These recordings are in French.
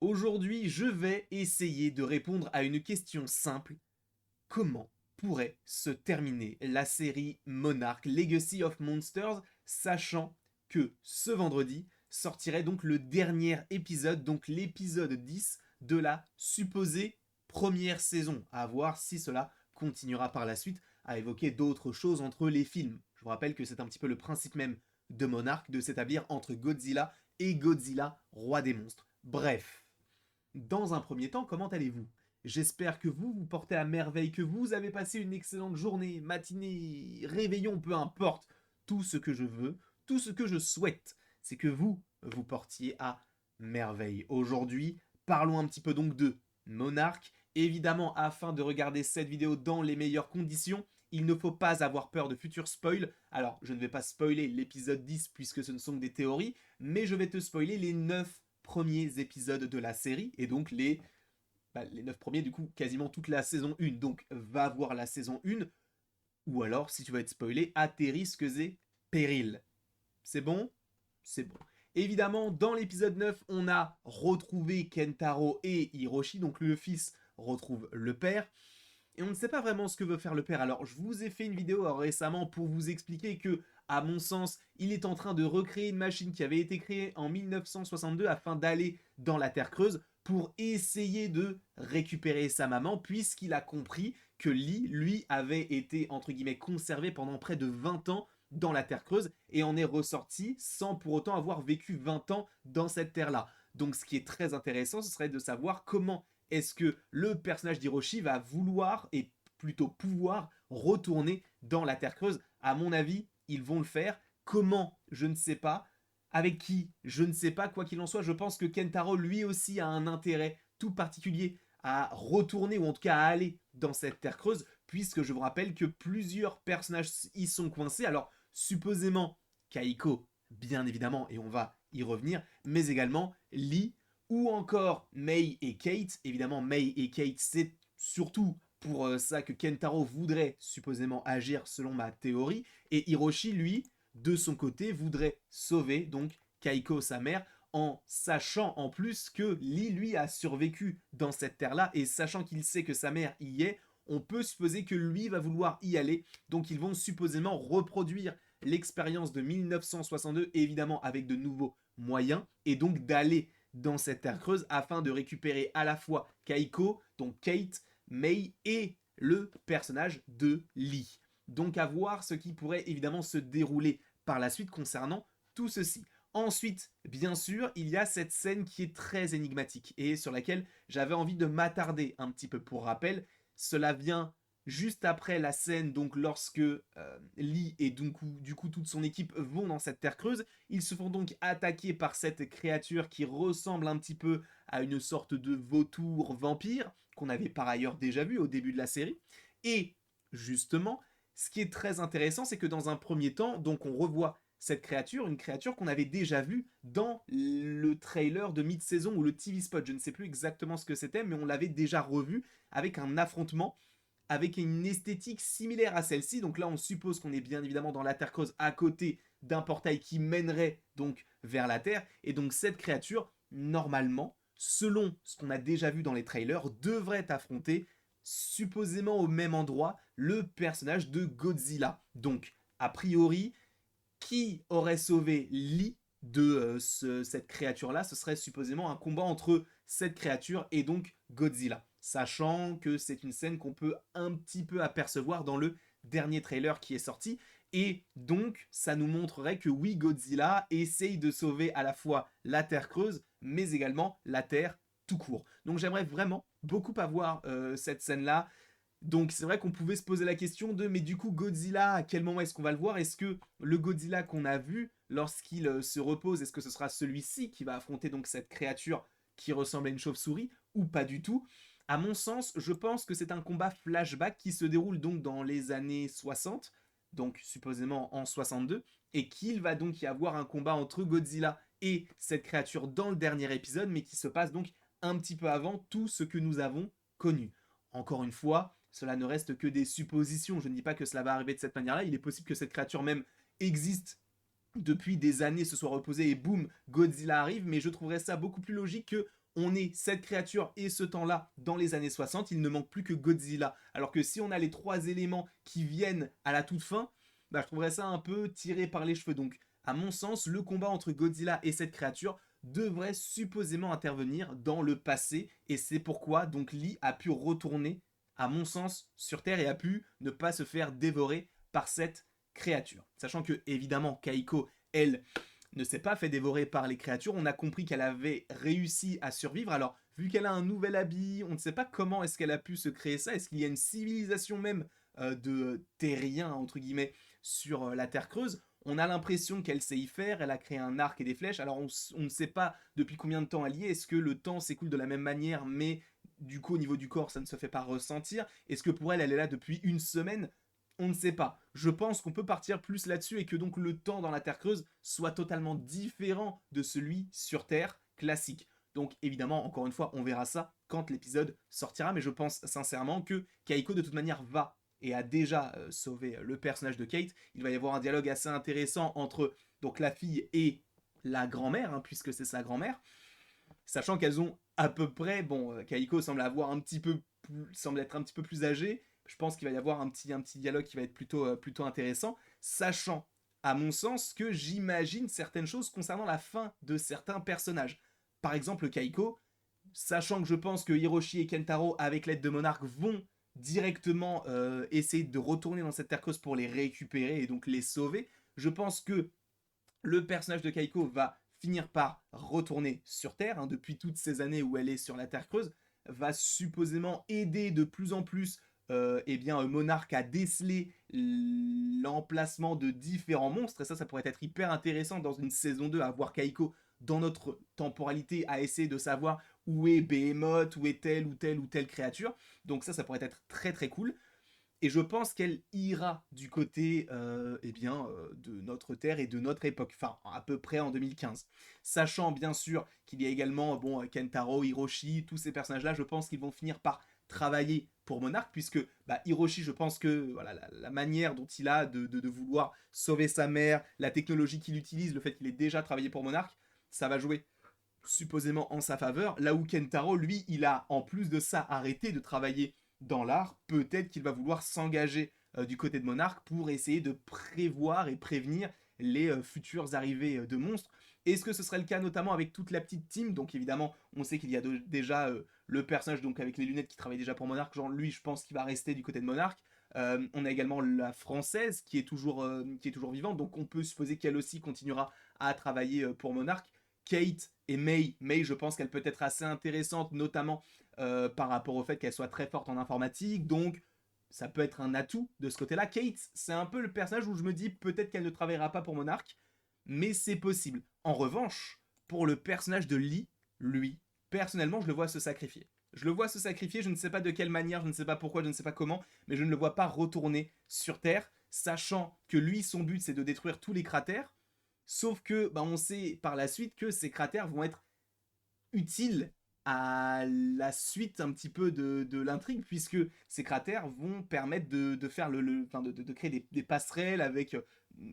Aujourd'hui, je vais essayer de répondre à une question simple. Comment pourrait se terminer la série Monarch Legacy of Monsters, sachant que ce vendredi sortirait donc le dernier épisode, donc l'épisode 10 de la supposée première saison, à voir si cela continuera par la suite à évoquer d'autres choses entre les films. Je vous rappelle que c'est un petit peu le principe même de Monarch de s'établir entre Godzilla et Godzilla, roi des monstres. Bref, dans un premier temps, comment allez-vous? J'espère que vous vous portez à merveille, que vous avez passé une excellente journée, matinée, réveillon, peu importe. Tout ce que je veux, tout ce que je souhaite, c'est que vous vous portiez à merveille. Aujourd'hui, parlons un petit peu donc de Monarch. Évidemment, afin de regarder cette vidéo dans les meilleures conditions, il ne faut pas avoir peur de futurs spoils. Alors, je ne vais pas spoiler l'épisode 10 puisque ce ne sont que des théories, mais je vais te spoiler les 9 premiers épisodes de la série, et donc les 9 premiers, du coup, quasiment toute la saison 1. Donc, va voir la saison 1, ou alors, si tu veux être spoilé, à tes risques et périls. C'est bon? C'est bon. Évidemment, dans l'épisode 9, on a retrouvé Kentaro et Hiroshi, donc le fils retrouve le père, et on ne sait pas vraiment ce que veut faire le père. Alors, je vous ai fait une vidéo récemment pour vous expliquer que, à mon sens, il est en train de recréer une machine qui avait été créée en 1962 afin d'aller dans la Terre creuse pour essayer de récupérer sa maman, puisqu'il a compris que Lee, lui, avait été, entre guillemets, conservé pendant près de 20 ans dans la Terre creuse et en est ressorti sans pour autant avoir vécu 20 ans dans cette Terre-là. Donc ce qui est très intéressant, ce serait de savoir comment est-ce que le personnage d'Hiroshi va vouloir et plutôt pouvoir retourner dans la Terre creuse. À mon avis, ils vont le faire. Comment? Je ne sais pas. Avec qui? Je ne sais pas. Quoi qu'il en soit, je pense que Kentaro lui aussi a un intérêt tout particulier à retourner ou en tout cas à aller dans cette Terre creuse, puisque je vous rappelle que plusieurs personnages y sont coincés. Alors, supposément, Kaiko, bien évidemment, et on va y revenir, mais également Lee, ou encore Mei et Kate. Évidemment, Mei et Kate, c'est surtout pour ça que Kentaro voudrait supposément agir selon ma théorie, et Hiroshi, lui, de son côté, voudrait sauver donc Kaiko, sa mère, en sachant en plus que Lee, lui, a survécu dans cette terre-là, et sachant qu'il sait que sa mère y est, on peut supposer que lui va vouloir y aller, donc ils vont supposément reproduire l'expérience de 1962, évidemment avec de nouveaux moyens, et donc d'aller dans cette terre creuse afin de récupérer à la fois Kaiko, donc Kate, Mei et le personnage de Lee. Donc à voir ce qui pourrait évidemment se dérouler par la suite concernant tout ceci. Ensuite, bien sûr, il y a cette scène qui est très énigmatique et sur laquelle j'avais envie de m'attarder un petit peu. Pour rappel, cela vient juste après la scène, donc lorsque Lee et du coup toute son équipe vont dans cette terre creuse. Ils se font donc attaquer par cette créature qui ressemble un petit peu à une sorte de vautour vampire qu'on avait par ailleurs déjà vu au début de la série. Et justement, ce qui est très intéressant, c'est que dans un premier temps, donc on revoit cette créature, une créature qu'on avait déjà vue dans le trailer de mid-saison ou le TV spot, je ne sais plus exactement ce que c'était, mais on l'avait déjà revu avec un affrontement avec une esthétique similaire à celle-ci. Donc là, on suppose qu'on est bien évidemment dans la Terre creuse à côté d'un portail qui mènerait donc vers la Terre. Et donc cette créature, normalement, selon ce qu'on a déjà vu dans les trailers, devrait affronter supposément au même endroit le personnage de Godzilla. Donc, a priori, qui aurait sauvé Lee de cette créature-là? Ce serait supposément un combat entre cette créature et donc Godzilla. Sachant que c'est une scène qu'on peut un petit peu apercevoir dans le dernier trailer qui est sorti. Et donc, ça nous montrerait que oui, Godzilla essaye de sauver à la fois la Terre creuse, mais également la Terre tout court. Donc j'aimerais vraiment beaucoup avoir cette scène-là. Donc c'est vrai qu'on pouvait se poser la question de mais du coup Godzilla, à quel moment est-ce qu'on va le voir? Est-ce que le Godzilla qu'on a vu lorsqu'il se repose, est-ce que ce sera celui-ci qui va affronter donc cette créature qui ressemble à une chauve-souris ou pas du tout? À mon sens, je pense que c'est un combat flashback qui se déroule donc dans les années 60, donc supposément en 62, et qu'il va donc y avoir un combat entre Godzilla et cette créature dans le dernier épisode, mais qui se passe donc un petit peu avant tout ce que nous avons connu. Encore une fois, cela ne reste que des suppositions. Je ne dis pas que cela va arriver de cette manière-là. Il est possible que cette créature même existe depuis des années, se soit reposée et boum, Godzilla arrive. Mais je trouverais ça beaucoup plus logique que on est cette créature et ce temps-là dans les années 60, il ne manque plus que Godzilla. Alors que si on a les 3 éléments qui viennent à la toute fin, bah, je trouverais ça un peu tiré par les cheveux. Donc, à mon sens, le combat entre Godzilla et cette créature devrait supposément intervenir dans le passé, et c'est pourquoi donc Lee a pu retourner, à mon sens, sur Terre et a pu ne pas se faire dévorer par cette créature. Sachant que, évidemment, Kaiko, elle, ne s'est pas fait dévorer par les créatures, on a compris qu'elle avait réussi à survivre, alors vu qu'elle a un nouvel habit, on ne sait pas comment est-ce qu'elle a pu se créer ça, est-ce qu'il y a une civilisation même de terriens, entre guillemets, sur la Terre creuse. On a l'impression qu'elle sait y faire, elle a créé un arc et des flèches, alors on ne sait pas depuis combien de temps elle y est, est-ce que le temps s'écoule de la même manière, mais du coup au niveau du corps ça ne se fait pas ressentir, est-ce que pour elle elle est là depuis une semaine, on ne sait pas. Je pense qu'on peut partir plus là-dessus et que donc le temps dans la Terre creuse soit totalement différent de celui sur Terre classique. Donc évidemment, encore une fois, on verra ça quand l'épisode sortira, mais je pense sincèrement que Kaiko de toute manière va et a déjà sauvé le personnage de Kate. Il va y avoir un dialogue assez intéressant entre donc la fille et la grand-mère, hein, puisque c'est sa grand-mère, sachant qu'elles ont à peu près, bon, Kaiko semble avoir un petit peu semble être un petit peu plus âgée. Je pense qu'il va y avoir un petit dialogue qui va être plutôt intéressant, sachant, à mon sens, que j'imagine certaines choses concernant la fin de certains personnages. Par exemple, Kaiko, sachant que je pense que Hiroshi et Kentaro, avec l'aide de Monarch, vont directement essayer de retourner dans cette terre creuse pour les récupérer et donc les sauver, je pense que le personnage de Kaiko va finir par retourner sur Terre, hein, depuis toutes ces années où elle est sur la Terre creuse, va supposément aider de plus en plus Monarch à déceler l'emplacement de différents monstres, et ça pourrait être hyper intéressant dans une saison 2 à voir Kaiko dans notre temporalité à essayer de savoir où est Behemoth, où est telle ou telle ou telle créature, donc ça pourrait être très très cool. Et je pense qu'elle ira du côté de notre Terre et de notre époque, enfin à peu près en 2015. Sachant bien sûr qu'il y a également Kentaro, Hiroshi, tous ces personnages-là, je pense qu'ils vont finir par travailler pour Monarch, puisque Hiroshi, je pense que voilà, la manière dont il a de vouloir sauver sa mère, la technologie qu'il utilise, le fait qu'il ait déjà travaillé pour Monarch, ça va jouer supposément en sa faveur, là où Kentaro, lui, il a en plus de ça arrêté de travailler dans l'art, peut-être qu'il va vouloir s'engager du côté de Monarch pour essayer de prévoir et prévenir les futures arrivées de monstres. Est-ce que ce serait le cas notamment avec toute la petite team? Donc évidemment, on sait qu'il y a déjà le personnage donc avec les lunettes qui travaille déjà pour Monarch, genre lui je pense qu'il va rester du côté de Monarch. On a également la française qui est toujours vivante, donc on peut supposer qu'elle aussi continuera à travailler pour Monarch. Kate et May, je pense qu'elle peut être assez intéressante, notamment par rapport au fait qu'elle soit très forte en informatique, donc ça peut être un atout de ce côté-là. Kate, c'est un peu le personnage où je me dis peut-être qu'elle ne travaillera pas pour Monarch, mais c'est possible. En revanche, pour le personnage de Lee, lui, personnellement, je le vois se sacrifier. Je le vois se sacrifier, je ne sais pas de quelle manière, je ne sais pas pourquoi, je ne sais pas comment, mais je ne le vois pas retourner sur Terre, sachant que lui, son but, c'est de détruire tous les cratères, sauf que on sait par la suite que ces cratères vont être utiles à la suite un petit peu de l'intrigue, puisque ces cratères vont permettre de faire de créer des passerelles avec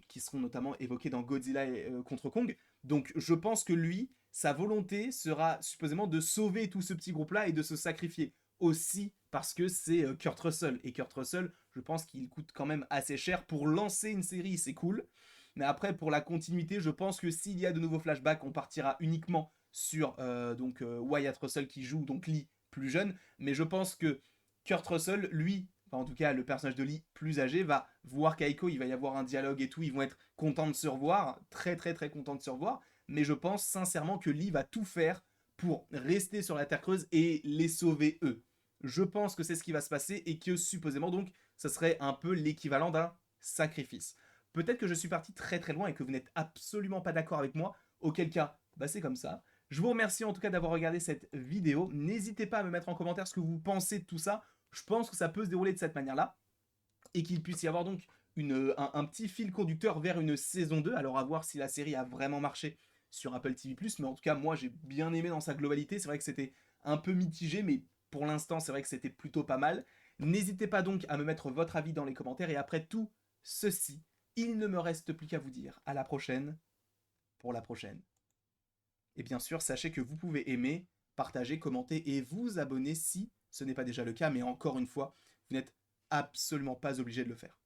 qui seront notamment évoquées dans Godzilla contre Kong. Donc je pense que lui, sa volonté sera supposément de sauver tout ce petit groupe-là et de se sacrifier aussi parce que c'est Kurt Russell. Et Kurt Russell, je pense qu'il coûte quand même assez cher pour lancer une série, c'est cool. Mais après, pour la continuité, je pense que s'il y a de nouveaux flashbacks, on partira uniquement sur Wyatt Russell qui joue donc Lee plus jeune. Mais je pense que Kurt Russell, lui, enfin en tout cas le personnage de Lee plus âgé, va voir Kaiko, il va y avoir un dialogue et tout, ils vont être contents de se revoir, très très très contents de se revoir. Mais je pense sincèrement que Lee va tout faire pour rester sur la Terre creuse et les sauver eux. Je pense que c'est ce qui va se passer et que supposément donc ça serait un peu l'équivalent d'un sacrifice. Peut-être que je suis parti très très loin et que vous n'êtes absolument pas d'accord avec moi, auquel cas, c'est comme ça. Je vous remercie en tout cas d'avoir regardé cette vidéo. N'hésitez pas à me mettre en commentaire ce que vous pensez de tout ça. Je pense que ça peut se dérouler de cette manière-là et qu'il puisse y avoir donc un petit fil conducteur vers une saison 2. Alors à voir si la série a vraiment marché sur Apple TV+, mais en tout cas moi j'ai bien aimé dans sa globalité. C'est vrai que c'était un peu mitigé, mais pour l'instant c'est vrai que c'était plutôt pas mal. N'hésitez pas donc à me mettre votre avis dans les commentaires et après tout ceci, il ne me reste plus qu'à vous dire à la prochaine pour la prochaine. Et bien sûr, sachez que vous pouvez aimer partager, commenter et vous abonner si ce n'est pas déjà le cas. Mais encore une fois, vous n'êtes absolument pas obligé de le faire.